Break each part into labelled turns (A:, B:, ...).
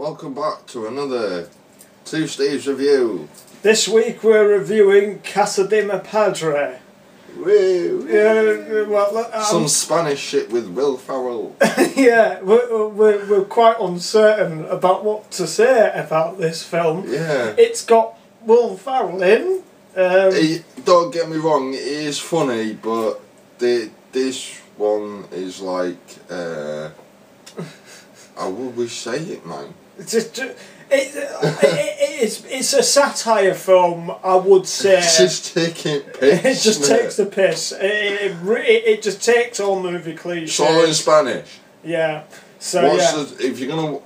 A: welcome back to another Two Steves review.
B: This week we're reviewing Casa de Padre.
A: Some Spanish shit with Will Ferrell.
B: Yeah, we're quite uncertain about what to say about this film.
A: Yeah.
B: It's got Will Ferrell in.
A: Don't get me wrong, it is funny, but this one is like, how would we say it, man?
B: It's a satire film, I would say.
A: It's just taking piss.
B: It just takes the piss. It just takes all movie cliches.
A: It's all in Spanish.
B: Yeah. So
A: if you're gonna,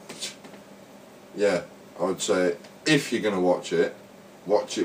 A: I would say if you're gonna watch it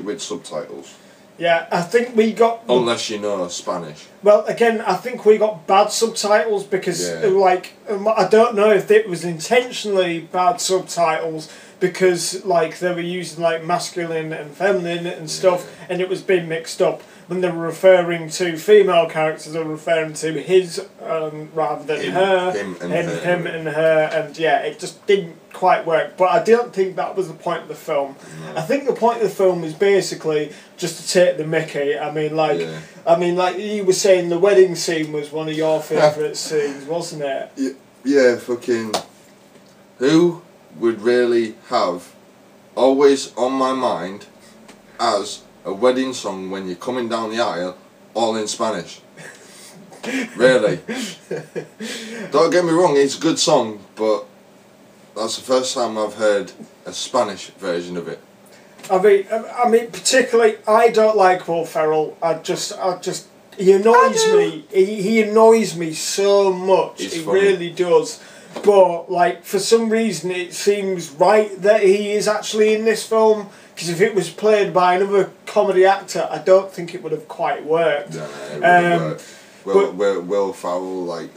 A: with subtitles.
B: Yeah, I think we got...
A: Unless you know Spanish.
B: Well, again, I think we got bad subtitles because, I don't know if it was intentionally bad subtitles because, they were using, masculine and feminine and stuff, and it was being mixed up. When they were referring to female characters, they were referring to his rather than her. Him and her, and it just didn't quite work. But I don't think that was the point of the film. No. I think the point of the film is basically just to take the mickey. I mean, like you were saying, the wedding scene was one of your favourite scenes, wasn't it?
A: Yeah, fucking. Who would really have always on my mind as a wedding song when you're coming down the aisle, all in Spanish? Really? Don't get me wrong, it's a good song, but that's the first time I've heard a Spanish version of it. I
B: mean, particularly, I don't like Will Ferrell. He annoys me. He annoys me so much.
A: He's
B: he
A: funny.
B: Really does. But for some reason, it seems right that he is actually in this film. Because if it was played by another comedy actor, I don't think it would have quite worked.
A: No, it wouldn't work. Will Ferrell, I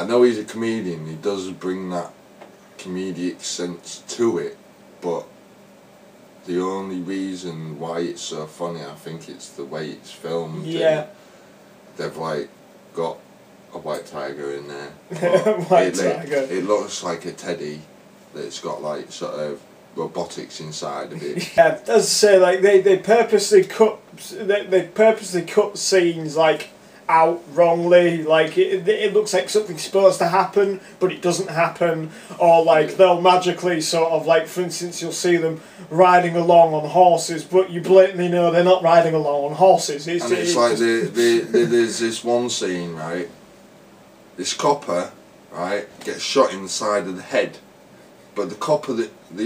A: know he's a comedian. He does bring that comedic sense to it, but the only reason why it's so funny, I think, it's the way it's filmed.
B: Yeah.
A: They've got a white tiger in there.
B: Tiger.
A: It looks like a teddy that's got robotics inside of it.
B: Yeah, as I say, they purposely cut scenes out wrongly. It looks like something's supposed to happen, but it doesn't happen. Or they'll magically for instance, you'll see them riding along on horses, but you blatantly know they're not riding along on horses. There's
A: this one scene, right? This copper, right, gets shot in the side of the head, but the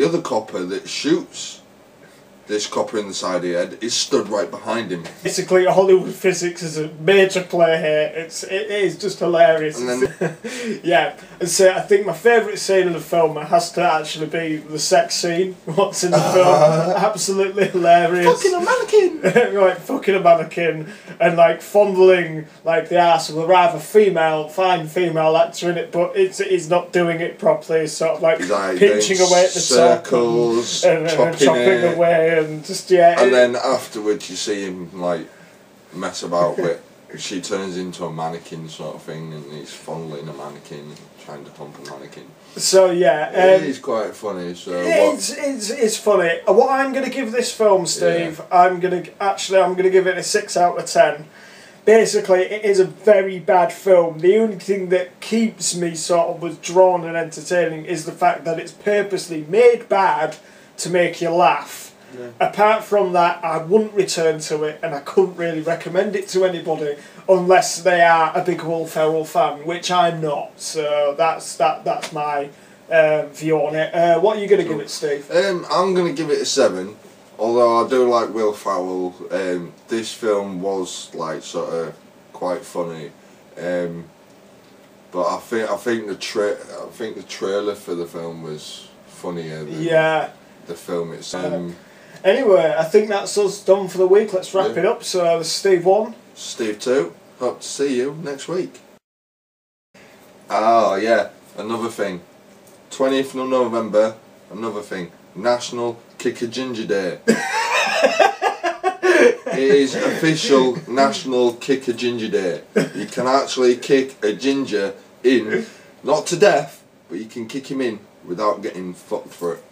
A: other copper that shoots this copper in the side of the head is stood right behind him. Basically,
B: Hollywood physics is a major play here. It is just hilarious.
A: And then,
B: yeah, and so I think my favourite scene in the film has to actually be the sex scene. What's in the film? Absolutely hilarious.
A: Fucking a mannequin.
B: Fucking a mannequin, and fondling the arse of a rather fine female actor in it, but it's not doing it properly. It's sort of pinching away at the
A: circles,
B: top and chopping away. And
A: and then afterwards you see him mess about with. She turns into a mannequin sort of thing, and he's fondling a mannequin, and trying to hump a mannequin.
B: So
A: it is quite funny. So
B: it's funny. What I'm going to give this film, Steve, I'm going to give it a 6 out of 10. Basically, it is a very bad film. The only thing that keeps me withdrawn and entertaining is the fact that it's purposely made bad to make you laugh. Yeah. Apart from that, I wouldn't return to it, and I couldn't really recommend it to anybody unless they are a big Will Ferrell fan, which I'm not. So that's my view on it. What are you going to give it, Steve?
A: I'm going to give it a 7. Although I do like Will Ferrell. This film was quite funny, but I think the trailer for the film was funnier than the film itself.
B: Anyway, I think that's us done for the week. Let's wrap it up. So, this is Steve 1.
A: Steve 2. Hope to see you next week. Oh, yeah. Another thing. 20th of November. Another thing. National Kick a Ginger Day. It is official National Kick a Ginger Day. You can actually kick a ginger in, not to death, but you can kick him in without getting fucked for it.